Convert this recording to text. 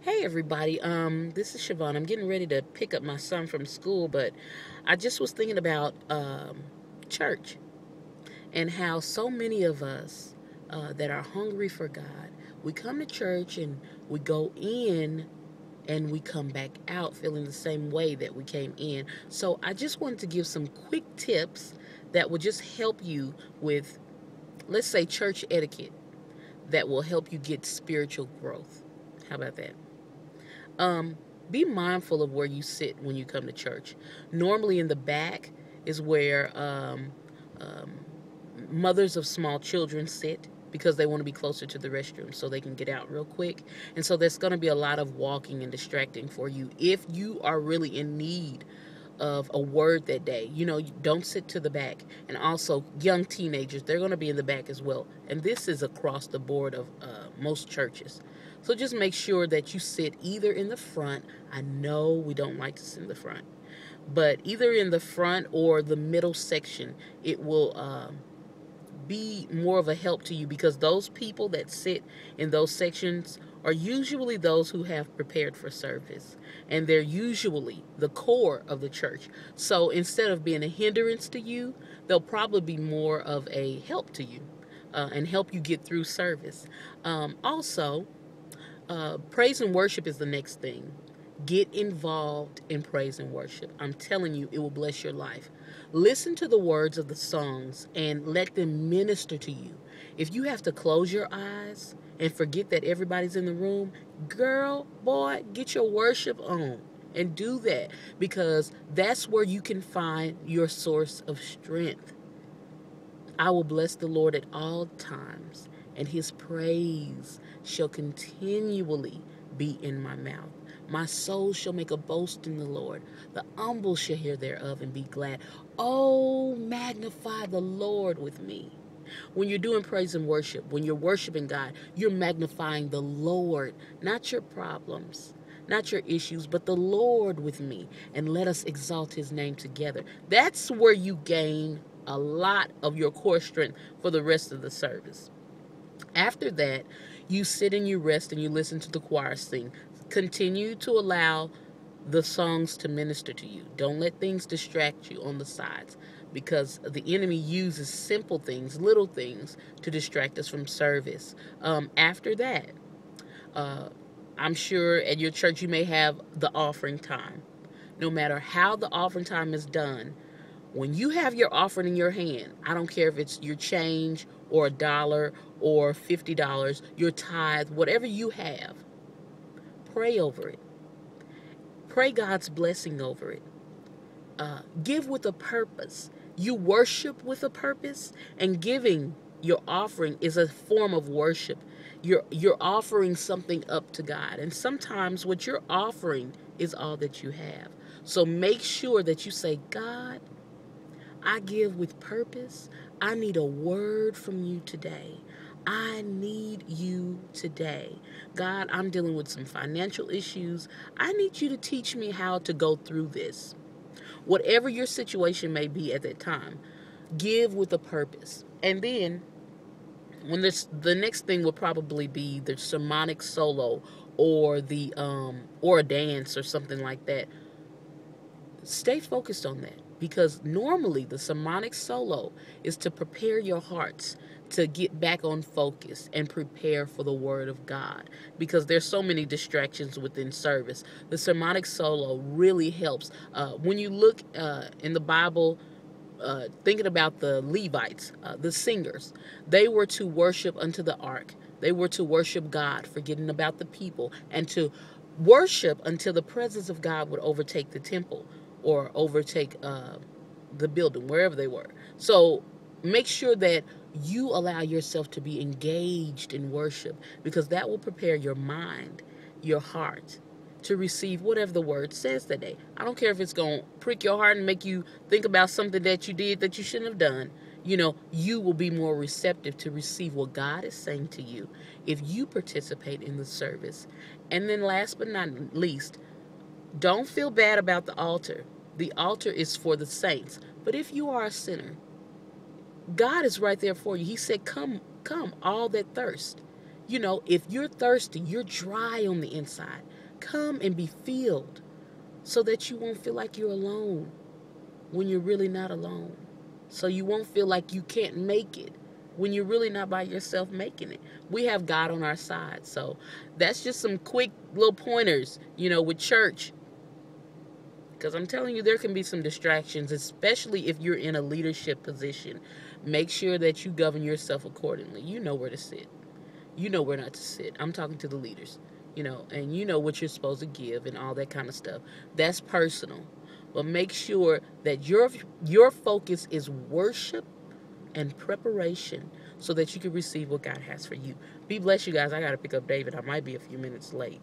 Hey everybody, this is Shavonne. I'm getting ready to pick up my son from school, but I just was thinking about church and how so many of us that are hungry for God, we come to church and we go in and we come back out feeling the same way that we came in. So I just wanted to give some quick tips that will just help you with, let's say, church etiquette that will help you get spiritual growth. How about that? Um, be mindful of where you sit when you come to church. Normally, in the back is where um, mothers of small children sit because they want to be closer to the restroom so they can get out real quick. And so there's going to be a lot of walking and distracting for you if you are really in need of a word that day. You don't sit to the back. And also, young teenagers, they're going to be in the back as well. And this is across the board of most churches. So just make sure that you sit either in the front. I know we don't like to sit in the front, but either in the front or the middle section, it will be more of a help to you because those people that sit in those sections are usually those who have prepared for service, and they're usually the core of the church. So instead of being a hindrance to you, they'll probably be more of a help to you, and help you get through service. Also, praise and worship is the next thing. Get involved in praise and worship. I'm telling you, it will bless your life. Listen to the words of the songs and let them minister to you. If you have to close your eyes and forget that everybody's in the room, girl, boy, get your worship on and do that because that's where you can find your source of strength. I will bless the Lord at all times, and his praise shall continually be in my mouth. My soul shall make a boast in the Lord. The humble shall hear thereof and be glad. Oh, magnify the Lord with me. When you're doing praise and worship, when you're worshiping God, you're magnifying the Lord, not your problems, not your issues, but the Lord with me. And let us exalt his name together. That's where you gain a lot of your core strength for the rest of the service. After that, you sit and you rest and you listen to the choir sing. Continue to allow the songs to minister to you. Don't let things distract you on the sides because the enemy uses simple things, little things, to distract us from service. After that, uh, I'm sure at your church you may have the offering time. No matter how the offering time is done, when you have your offering in your hand, I don't care if it's your change or $1 or $50, your tithe, whatever you have, pray over it. Pray God's blessing over it. Give with a purpose. You worship with a purpose, and giving your offering is a form of worship. You're offering something up to God, and sometimes what you're offering is all that you have. So make sure that you say, God, I give with purpose. I need a word from you today. I need you today. God, I'm dealing with some financial issues. I need you to teach me how to go through this. Whatever your situation may be at that time, give with a purpose. And then the next thing will probably be the sermonic solo or the or a dance or something like that. Stay focused on that because normally the sermonic solo is to prepare your hearts to get back on focus and prepare for the word of God because there's so many distractions within service. The sermonic solo really helps. When you look in the Bible, thinking about the Levites, the singers, they were to worship unto the ark. They were to worship God, forgetting about the people, and to worship until the presence of God would overtake the temple or overtake the building, wherever they were. So make sure that you allow yourself to be engaged in worship because that will prepare your mind, your heart, to receive whatever the word says that day. I don't care if it's going to prick your heart and make you think about something that you did that you shouldn't have done. You will be more receptive to receive what God is saying to you if you participate in the service. And then last but not least, don't feel bad about the altar. The altar is for the saints. But if you are a sinner, God is right there for you. He said, come, all that thirst. If you're thirsty, you're dry on the inside, come and be filled so that you won't feel like you're alone when you're really not alone. So you won't feel like you can't make it when you're really not by yourself making it. We have God on our side. So that's just some quick little pointers, with church. Because I'm telling you, there can be some distractions, especially if you're in a leadership position. Make sure that you govern yourself accordingly. You know where to sit. You know where not to sit. I'm talking to the leaders, and you know what you're supposed to give and all that kind of stuff. That's personal. But make sure that your focus is worship and preparation so that you can receive what God has for you. Be blessed, you guys. I got to pick up David. I might be a few minutes late.